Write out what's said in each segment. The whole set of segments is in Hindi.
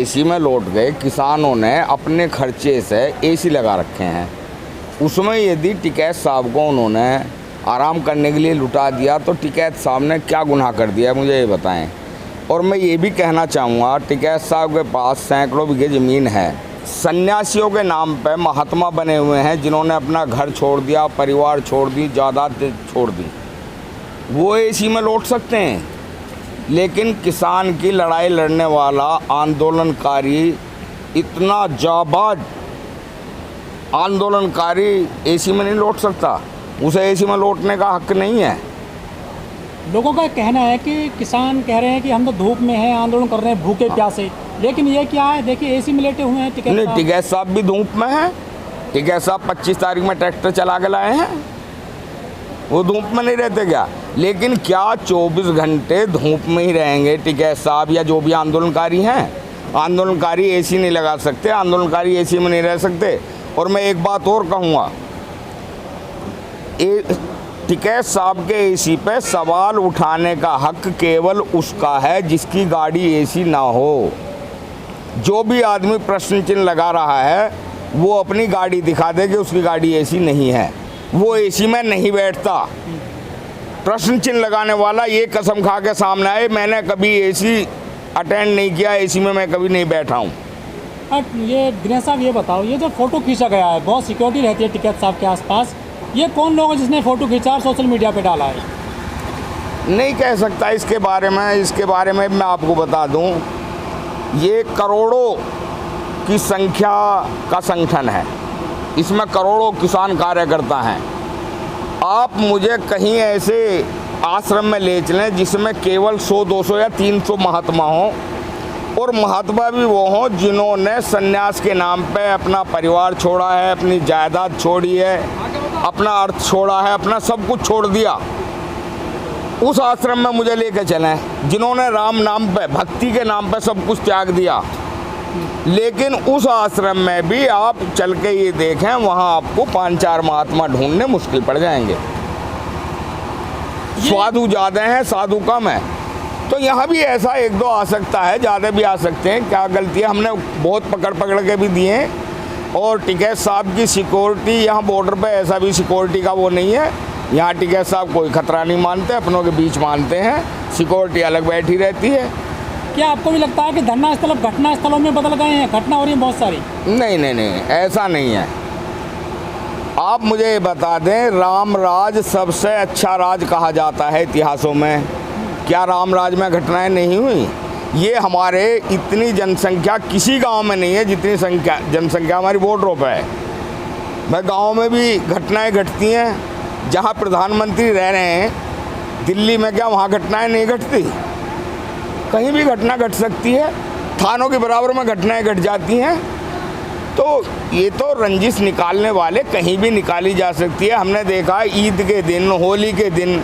एसी में लौट गए। किसानों ने अपने खर्चे से एसी लगा रखे हैं, उसमें यदि टिकैत साहब को उन्होंने आराम करने के लिए लुटा दिया तो टिकैत साहब ने क्या गुनाह कर दिया, मुझे ये बताएं। और मैं ये भी कहना चाहूँगा, टिकैत साहब के पास सैकड़ों बीघे ज़मीन है, सन्यासियों के नाम पे महात्मा बने हुए हैं जिन्होंने अपना घर छोड़ दिया, परिवार छोड़ दी, जायदाद छोड़ दी, वो एसी में लौट सकते हैं। लेकिन किसान की लड़ाई लड़ने वाला आंदोलनकारी, इतना जाबाज आंदोलनकारी एसी में नहीं लौट सकता, उसे एसी में लौटने का हक नहीं है। लोगों का कहना है कि किसान कह रहे हैं कि हम तो धूप में हैं, आंदोलन कर रहे हैं भूखे प्यासे, लेकिन ये क्या है, देखिए एसी में लेटे हुए हैं टिकैत साहब। टिकैत साहब भी धूप में हैं। टिकैत साहब 25 तारीख में ट्रैक्टर चला के लाए हैं, वो धूप में नहीं रहते क्या? लेकिन क्या 24 घंटे धूप में ही रहेंगे टिकैत साहब या जो भी आंदोलनकारी हैं? आंदोलनकारी एसी नहीं लगा सकते, आंदोलनकारी एसी में नहीं रह सकते। और मैं एक बात और कहूँगा, टिकैत साहब के एसी पे सवाल उठाने का हक केवल उसका है जिसकी गाड़ी एसी ना हो। जो भी आदमी प्रश्न चिन्ह लगा रहा है वो अपनी गाड़ी दिखा दे कि उसकी गाड़ी एसी नहीं है, वो एसी में नहीं बैठता। प्रश्न चिन्ह लगाने वाला ये कसम खा के सामने आए, मैंने कभी एसी अटेंड नहीं किया, एसी में मैं कभी नहीं बैठा हूँ। ये दिनेश साहब ये बताओ, ये जो फ़ोटो खींचा गया है, बहुत सिक्योरिटी रहती है टिकैत साहब के आसपास, ये कौन लोग हैं जिसने फ़ोटो खींचा और सोशल मीडिया पे डाला है? नहीं कह सकता इसके बारे में मैं आपको बता दूं, ये करोड़ों की संख्या का संगठन है, इसमें करोड़ों किसान कार्यकर्ता हैं। आप मुझे कहीं ऐसे आश्रम में ले चलें जिसमें केवल 100, 200 या 300 महात्मा हों, और महात्मा भी वो हों जिन्होंने संन्यास के नाम पे अपना परिवार छोड़ा है, अपनी जायदाद छोड़ी है, अपना अर्थ छोड़ा है, अपना सब कुछ छोड़ दिया। उस आश्रम में मुझे लेके चलें जिन्होंने राम नाम पे, भक्ति के नाम पे सब कुछ त्याग दिया। लेकिन उस आश्रम में भी आप चल के ये देखें, वहाँ आपको 5-4 महात्मा ढूंढने मुश्किल पड़ जाएंगे। साधु ज़्यादा हैं, साधु कम है। तो यहाँ भी ऐसा 1-2 आ सकता है, ज़्यादा भी आ सकते हैं। क्या गलती है, हमने बहुत पकड़ के भी दिए हैं। और टिकैत साहब की सिक्योरिटी यहाँ बॉर्डर पे ऐसा भी सिक्योरिटी का वो नहीं है, यहाँ टिकैत साहब कोई खतरा नहीं मानते, अपनों के बीच मानते हैं, सिक्योरिटी अलग बैठी रहती है। क्या आपको भी लगता है कि धरना स्थल घटना स्थलों में बदल गए हैं, घटना हो रही है बहुत सारी? नहीं, ऐसा नहीं है। आप मुझे ये बता दें, राम राज सबसे अच्छा राज कहा जाता है इतिहासों में, क्या राम राज में घटनाएं नहीं हुई? ये हमारे इतनी जनसंख्या किसी गांव में नहीं है जितनी जनसंख्या हमारी बॉर्डरों पर है। मैं गाँव में भी घटनाएं घटती हैं, जहाँ प्रधानमंत्री रह रहे हैं, दिल्ली में क्या वहाँ घटनाएं नहीं घटती? कहीं भी घटना घट सकती है, थानों के बराबर में घटनाएं घट जाती हैं। तो ये तो रंजिश निकालने वाले कहीं भी निकाली जा सकती है। हमने देखा ईद के दिन, होली के दिन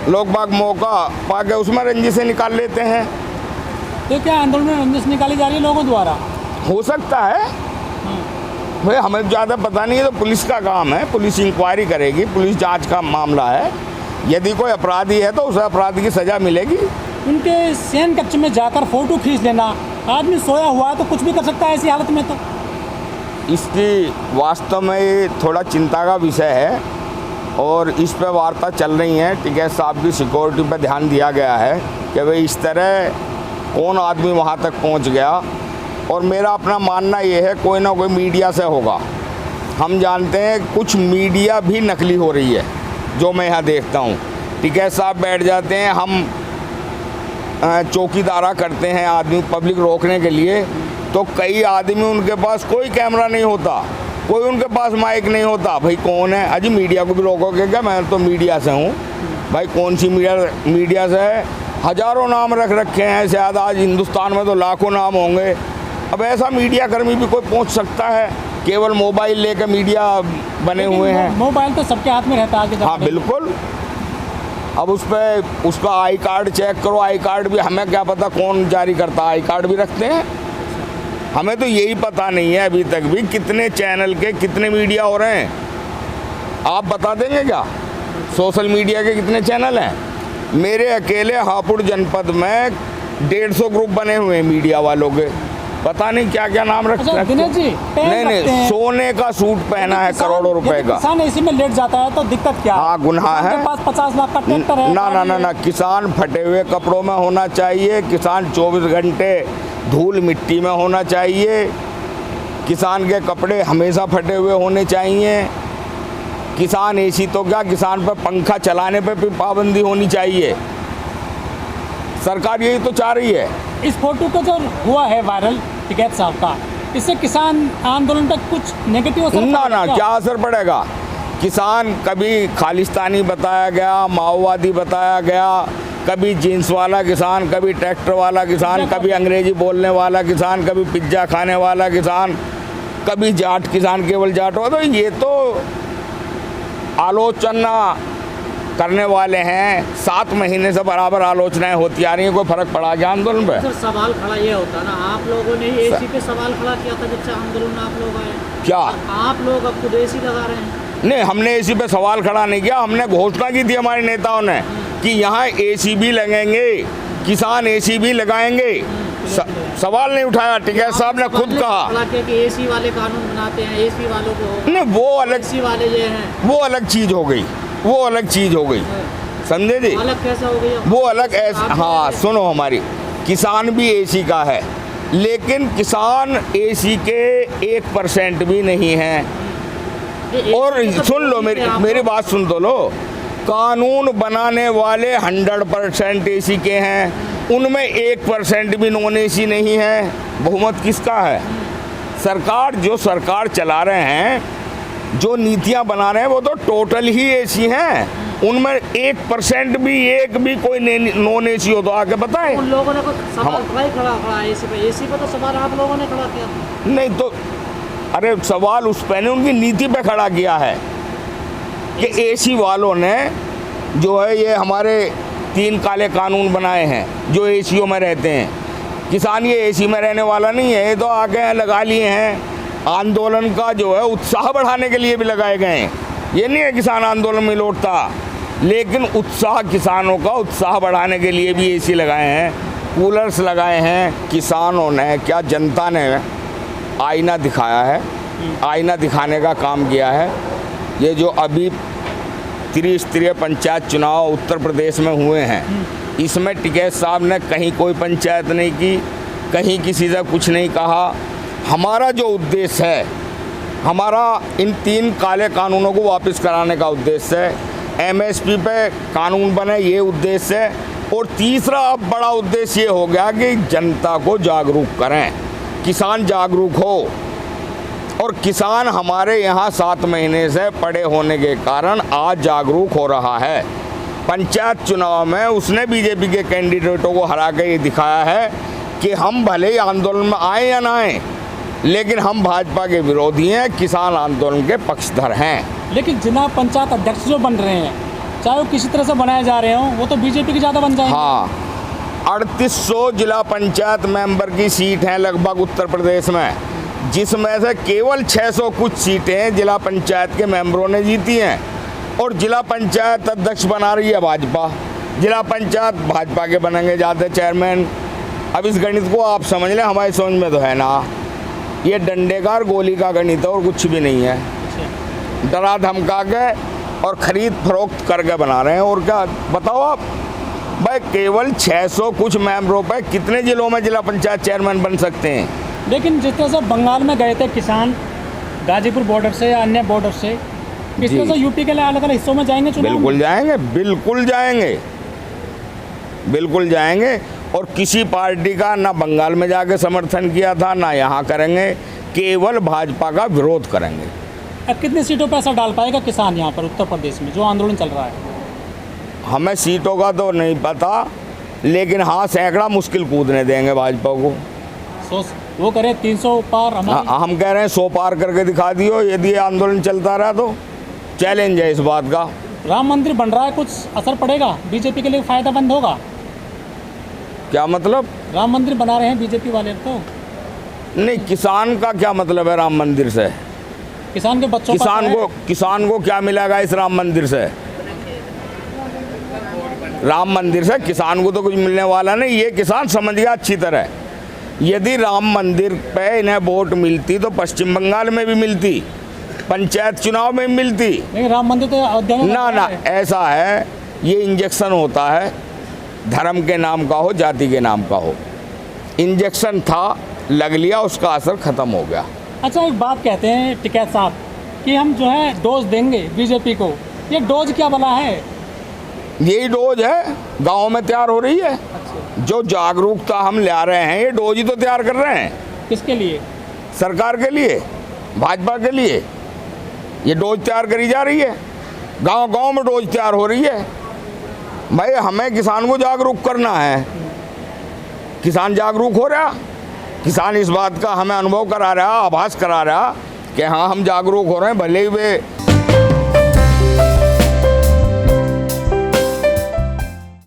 लोग बाग मौका पाके उसमें रंजिशें निकाल लेते हैं। तो क्या आंदोलन में रंजिश निकाली जा रही है लोगों द्वारा? हो सकता है भाई, हमें ज़्यादा पता नहीं है, तो पुलिस का काम है, पुलिस इंक्वायरी करेगी, पुलिस जांच का मामला है। यदि कोई अपराधी है तो उसे अपराधी की सज़ा मिलेगी। उनके शयन कक्ष में जाकर फ़ोटो खींच लेना, आदमी सोया हुआ है तो कुछ भी कर सकता है ऐसी हालत में। तो इसकी वास्तव में थोड़ा चिंता का विषय है और इस पर वार्ता चल रही है। टिकैत साहब की सिक्योरिटी पर ध्यान दिया गया है कि भाई इस तरह कौन आदमी वहाँ तक पहुँच गया। और मेरा अपना मानना ये है, कोई ना कोई मीडिया से होगा। हम जानते हैं कुछ मीडिया भी नकली हो रही है, जो मैं यहाँ देखता हूँ। टिकैत साहब बैठ जाते हैं, हम चौकीदारा करते हैं आदमी पब्लिक रोकने के लिए, तो कई आदमी उनके पास कोई कैमरा नहीं होता, कोई उनके पास माइक नहीं होता। भाई कौन है? अजी मीडिया को भी रोकोगे क्या? मैं तो मीडिया से हूँ। भाई कौन सी मीडिया से है? हज़ारों नाम रख रखे हैं, शायद आज हिंदुस्तान में तो लाखों नाम होंगे। अब ऐसा मीडिया कर्मी भी कोई पहुँच सकता है? केवल मोबाइल लेकर मीडिया बने हुए हैं। मोबाइल तो सबके हाथ में रहता है। हाँ बिल्कुल। अब उसका आई कार्ड चेक करो, आई कार्ड भी हमें क्या पता कौन जारी करता है, आई कार्ड भी रखते हैं। हमें तो यही पता नहीं है अभी तक भी कितने चैनल के कितने मीडिया हो रहे हैं। आप बता देंगे क्या सोशल मीडिया के कितने चैनल हैं? मेरे अकेले हापुड़ जनपद में 150 ग्रुप बने हुए हैं मीडिया वालों के। पता नहीं क्या क्या नाम रखते अच्छा हैं। दिनेश जी, पेन नहीं रखते हैं। सोने का सूट पहना है किसान- करोड़ों रुपए यदि का। किसान इसी में लेट जाता है तो दिक्कत क्या है? हाँ, गुनाह किसान है। के पास 50 लाख का ट्रैक्टर है, ना ना गाड़ी ना है। ना, किसान फटे हुए कपड़ों में होना चाहिए, किसान 24 घंटे धूल मिट्टी में होना चाहिए, किसान के कपड़े हमेशा फटे हुए होने चाहिए, किसान एसी तो क्या, किसान पर पंखा चलाने पे भी पाबंदी होनी चाहिए। सरकार यही तो चाह रही है। इस फोटो का जो हुआ है वायरल टिकैत साहब का, इससे किसान आंदोलन पर कुछ नेगेटिव असर ना पड़ेगा ना, क्या असर पड़ेगा? किसान कभी खालिस्तानी बताया गया, माओवादी बताया गया, कभी जीन्स वाला किसान, कभी ट्रैक्टर वाला किसान, कभी अंग्रेजी बोलने वाला किसान, कभी पिज्ज़ा खाने वाला किसान, कभी जाट किसान, केवल जाट हो। तो ये तो आलोचना करने वाले हैं, 7 महीने से बराबर आलोचनाएं होती आ रही हैं। कोई फर्क पड़ा क्या आंदोलन पे? सर सवाल खड़ा ये होता ना, आप लोगों ने एसी पे सवाल खड़ा किया था जब से आंदोलन में आप लोग आए। क्या? आप लोग अब खुद एसी लगा रहे हैं। नहीं, हमने एसी पे सवाल खड़ा नहीं किया, हमने घोषणा की थी हमारे नेताओं ने कि यहाँ एसी भी लगेंगे, किसान एसी भी लगाएंगे। सवाल नहीं उठाया, टिकैत साहब ने खुद कहा। खड़ा किया कि एसी वाले कानून बनाते हैं, एसी वालों को नहीं, वो अलग, एसी वाले ये हैं, वो अलग चीज हो गई, वो अलग चीज हो गई, समझे जी? अलग कैसा हो गया? वो अलग ऐसा। हाँ सुनो, हमारी किसान भी एसी का है, लेकिन किसान एसी के 1% भी नहीं है। और सुन लो, मेरी बात सुन तो लो, कानून बनाने वाले 100% एसी के हैं, उनमें 1% भी नॉन एसी नहीं है। बहुमत किसका है? सरकार, जो सरकार चला रहे हैं, जो नीतियां बना रहे हैं, वो तो टोटल ही एसी हैं। उनमें 1% भी, एक भी कोई नॉन एसी हो तो आके बताएं। उन लोगों ने तो सवाल खड़ा एसी पे तो सवाल आप लोगों ने खड़ा किया था। नहीं तो, अरे सवाल उस पे ने उनकी नीति पे खड़ा किया है कि एसी वालों ने जो है ये हमारे 3 काले कानून बनाए हैं जो एसीओ में रहते हैं। किसान ये एसी में रहने वाला नहीं है, ये तो आगे लगा लिए हैं। आंदोलन का जो है उत्साह बढ़ाने के लिए भी लगाए गए हैं। ये नहीं है किसान आंदोलन में लौटता, लेकिन उत्साह, किसानों का उत्साह बढ़ाने के लिए भी एसी लगाए हैं, कूलर्स लगाए हैं। किसानों ने क्या, जनता ने आईना दिखाया है, आईना दिखाने का काम किया है। ये जो अभी त्रिस्तरीय पंचायत चुनाव उत्तर प्रदेश में हुए हैं, इसमें टिकैत साहब ने कहीं कोई पंचायत नहीं की, कहीं किसी से कुछ नहीं कहा। हमारा जो उद्देश्य है, हमारा इन 3 काले कानूनों को वापस कराने का उद्देश्य है, एमएसपी पे कानून बने, ये उद्देश्य है। और तीसरा अब बड़ा उद्देश्य ये हो गया कि जनता को जागरूक करें, किसान जागरूक हो। और किसान हमारे यहाँ 7 महीने से पड़े होने के कारण आज जागरूक हो रहा है। पंचायत चुनाव में उसने बीजेपी के कैंडिडेटों को हरा के ये दिखाया है कि हम भले ही आंदोलन में आए या ना आए, लेकिन हम भाजपा के विरोधी हैं, किसान आंदोलन के पक्षधर हैं। लेकिन जिला पंचायत अध्यक्ष जो बन रहे हैं, चाहे वो किसी तरह से बनाए जा रहे हों, वो तो बीजेपी के ज़्यादा बन जाएंगे। हाँ, 3800 जिला पंचायत मेंबर की सीट हैं लगभग उत्तर प्रदेश में, जिसमें से केवल 600 कुछ सीटें जिला पंचायत के मेंबरों ने जीती हैं। और जिला पंचायत अध्यक्ष बना रही है भाजपा, जिला पंचायत भाजपा के बनेंगे ज़्यादा चेयरमैन। अब इस गणित को आप समझ लें, हमारी समझ में तो है ना, ये डंडे का और गोली का गणित है और कुछ भी नहीं है। डरा धमका के और खरीद फरोख्त करके बना रहे हैं। और क्या बताओ आप भाई, केवल 600 कुछ मेंबरों पर कितने जिलों में जिला पंचायत चेयरमैन बन सकते हैं? लेकिन जिस तरह से बंगाल में गए थे किसान, गाजीपुर बॉर्डर से या अन्य बॉर्डर से, इस तरह से यूपी के लिए अलग अलग हिस्सों में जाएंगे चुनाव में? बिल्कुल जाएंगे, बिल्कुल जाएंगे, बिल्कुल जाएंगे। और किसी पार्टी का ना बंगाल में जाके समर्थन किया था, ना यहाँ करेंगे, केवल भाजपा का विरोध करेंगे। अब कितनी सीटों पर असर डाल पाएगा किसान यहाँ पर उत्तर प्रदेश में जो आंदोलन चल रहा है? हमें सीटों का तो नहीं पता, लेकिन हाँ सैकड़ा मुश्किल कूदने देंगे भाजपा को। वो करे 300 पार, हम कह रहे हैं 100 पार करके दिखा दियो, यदि ये आंदोलन चलता रहा तो। चैलेंज है इस बात का। राम मंदिर बन रहा है, कुछ असर पड़ेगा बीजेपी के लिए, फायदेमंद होगा? क्या मतलब? राम मंदिर बना रहे हैं बीजेपी वाले तो। नहीं, किसान का क्या मतलब है राम मंदिर से? किसान के बच्चों किसान को क्या मिलेगा इस राम मंदिर से? राम मंदिर से किसान को तो कुछ मिलने वाला नहीं। ये किसान समझ गया अच्छी तरह यदि राम मंदिर पे इन्हें वोट मिलती तो पश्चिम बंगाल में भी मिलती, पंचायत चुनाव में भी मिलती। लेकिन राम मंदिर तो अयोध्या में ना बनवाया ना, है। ऐसा है, ये इंजेक्शन होता है, धर्म के नाम का हो, जाति के नाम का हो। इंजेक्शन था, लग लिया, उसका असर ख़त्म हो गया। अच्छा, एक बात कहते हैं टिकैत साहब कि हम जो है डोज देंगे बीजेपी को, ये डोज क्या बना है? यही डोज है, गाँव में तैयार हो रही है। जो जागरूकता हम ला रहे हैं, ये डोज ही तो तैयार कर रहे हैं। किसके लिए? सरकार के लिए, भाजपा के लिए ये डोज तैयार करी जा रही है। गांव गांव में डोज तैयार हो रही है। भाई हमें किसान को जागरूक करना है, किसान जागरूक हो रहा, किसान इस बात का हमें अनुभव करा रहा, आभास करा रहा कि हाँ हम जागरूक हो रहे हैं। भले ही वे